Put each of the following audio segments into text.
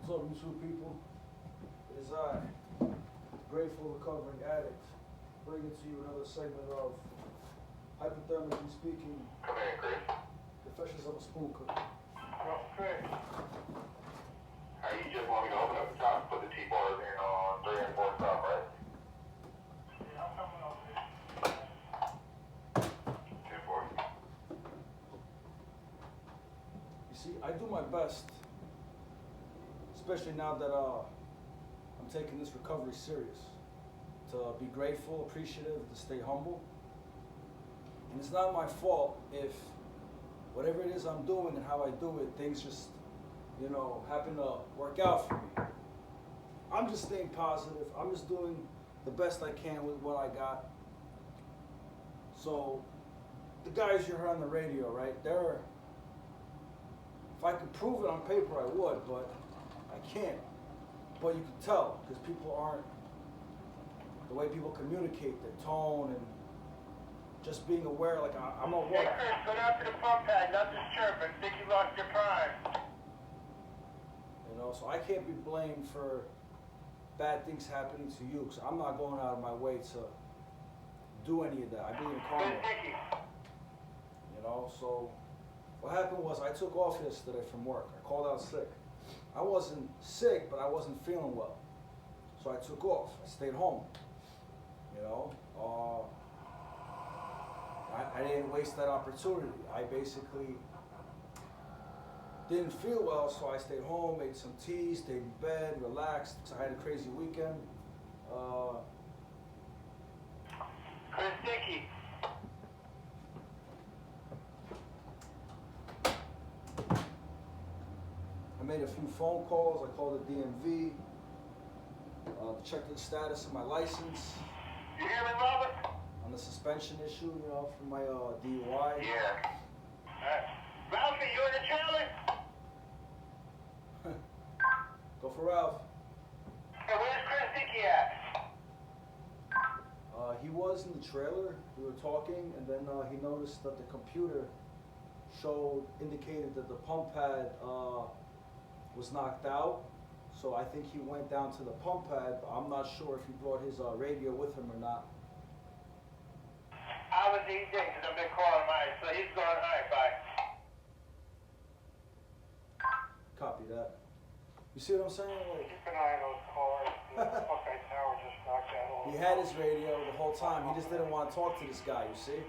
What's up, YouTube people? It is I, grateful recovering addict, bringing to you another segment of Hypodermically Speaking, Come here, Chris. Confessions of a Spooncooker. Oh, Chris. Hey, you just want me to open up the top and put the T-bars in on 3 and 4 top, right? Yeah, I'm coming over there. 10 4. You see, I do my best, especially now that I'm taking this recovery serious, to be grateful, appreciative, to stay humble. And it's not my fault if whatever it is I'm doing and how I do it, things just, happen to work out for me. I'm just staying positive. I'm just doing the best I can with what I got. So the guys you heard on the radio, right? If I could prove it on paper, I would, but I can't. But you can tell, because people aren't, the way people communicate, their tone, and just being aware, like I'm a Hey, Chris, go down to the pump pad, nothing's chirping. Think you lost your prime. So I can't be blamed for bad things happening to you, because I'm not going out of my way to do any of that. I believe in karma. So what happened was I took off yesterday from work. I called out sick. I wasn't sick, but I wasn't feeling well. So I took off. I stayed home. I didn't waste that opportunity. I basically didn't feel well, so I stayed home, ate some tea, stayed in bed, relaxed, because I had a crazy weekend. Chris Dickey. I made a few phone calls. I called the DMV to check the status of my license You hear me, Robert? on the suspension issue, for my DUI. Yeah. Ralphie, you in the trailer? Go for Ralph. Hey, where's Chris Dickey at? He was in the trailer. We were talking, and then he noticed that the computer indicated that the pump pad was knocked out. So I think he went down to the pump pad. I'm not sure if he brought his radio with him or not. I was eating because I've been calling mine, so he's going, all right, bye. Copy that. You see what I'm saying? Keep an eye on those cars. The Buckeye Tower just knocked that off. He had his radio the whole time. He just didn't want to talk to this guy, you see?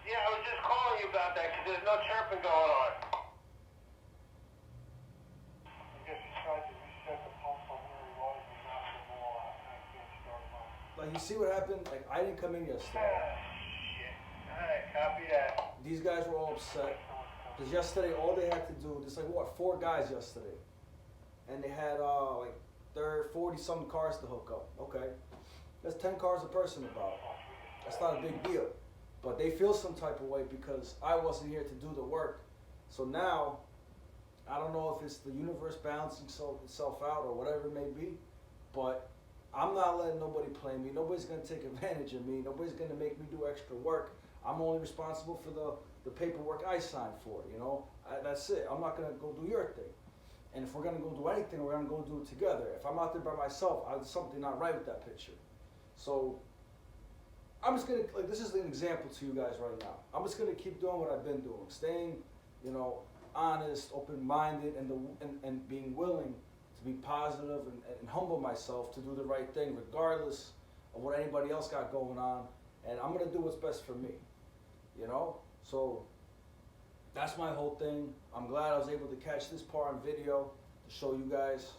Yeah, I was just calling you about that because there's no chirping going on. I guess he tried to reset the pump from where he was and knocked the wall out. I can't start it off. Like, you see what happened? Like, I didn't come in yesterday. Shit. Alright, copy that. These guys were all upset. Because yesterday, all they had to do, there's 4 guys yesterday. And they had 40-something cars to hook up. Okay. That's 10 cars a person about. That's not a big deal. But they feel some type of way because I wasn't here to do the work. So now, I don't know if it's the universe balancing itself out or whatever it may be, but I'm not letting nobody play me. Nobody's going to take advantage of me. Nobody's going to make me do extra work. I'm only responsible for the paperwork I signed for, that's it. I'm not going to go do your thing. And if we're going to go do anything, we're going to go do it together. If I'm out there by myself, there's something not right with that picture. So I'm just going to, this is an example to you guys right now. I'm just going to keep doing what I've been doing, staying, honest, open-minded, and being willing to be positive and humble myself to do the right thing, regardless of what anybody else got going on. And I'm going to do what's best for me, So that's my whole thing. I'm glad I was able to catch this part on video to show you guys.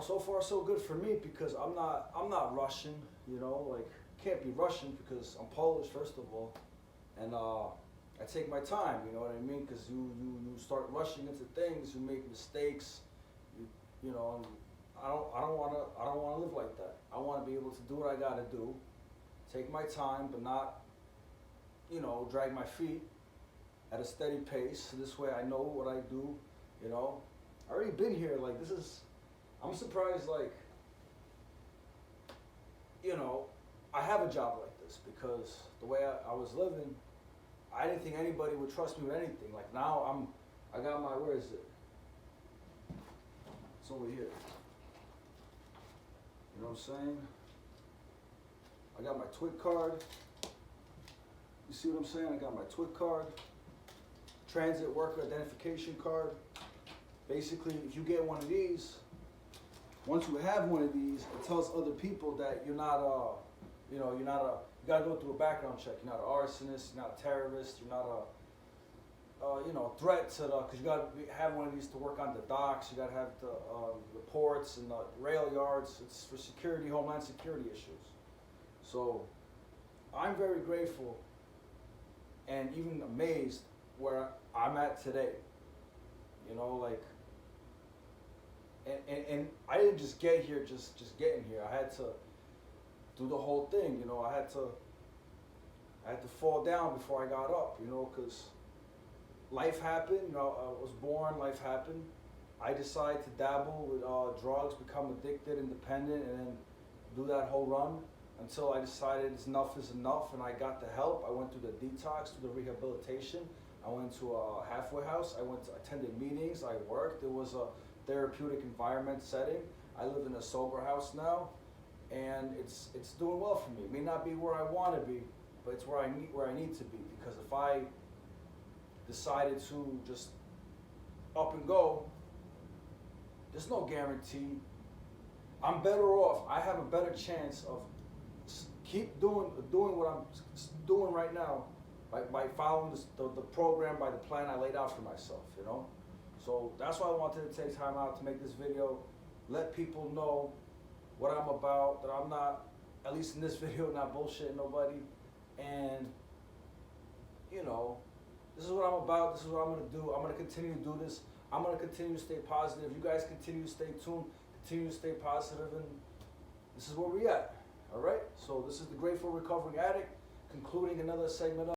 So far so good for me because I'm not rushing, can't be rushing because I'm Polish first of all, and I take my time, you know what I mean? Because you start rushing into things, you make mistakes, and I don't want to live like that. I want to be able to do what I got to do, take my time, but not, drag my feet at a steady pace. So this way I know what I do, I already been here. I'm surprised, I have a job like this because the way I was living, I didn't think anybody would trust me with anything. Like now I got my, where is it? It's over here. You know what I'm saying? I got my TWIC card. You see what I'm saying? I got my TWIC card. Transit Worker Identification Card. Basically, if you get one of these, once you have one of these, it tells other people that you're not you gotta go through a background check. You're not an arsonist, you're not a terrorist, you're not a threat to because you gotta have one of these to work on the docks. You gotta have the ports and the rail yards. It's for security, homeland security issues. So I'm very grateful and even amazed where I'm at today. You know, like, and I didn't just get here just getting here. I had to do the whole thing. You know, I had to fall down before I got up. You know, because life happened. You know, I was born. Life happened. I decided to dabble with drugs, become addicted, and dependent, and then do that whole run until I decided enough is enough, and I got the help. I went through the detox, through the rehabilitation. I went to a halfway house. I attended meetings. I worked. It was a therapeutic environment setting. I live in a sober house now, and it's doing well for me. It may not be where I want to be, but it's where I need to be. Because if I decided to just up and go, there's no guarantee. I'm better off. I have a better chance of keep doing what I'm doing right now by following the program, by the plan I laid out for myself, you know? So that's why I wanted to take time out to make this video, let people know what I'm about, that I'm not, at least in this video, not bullshitting nobody. And, you know, this is what I'm about, this is what I'm gonna do. I'm gonna continue to do this. I'm gonna continue to stay positive. You guys continue to stay tuned, continue to stay positive, and this is where we at, all right? So this is the Grateful Recovering Addict, concluding another segment of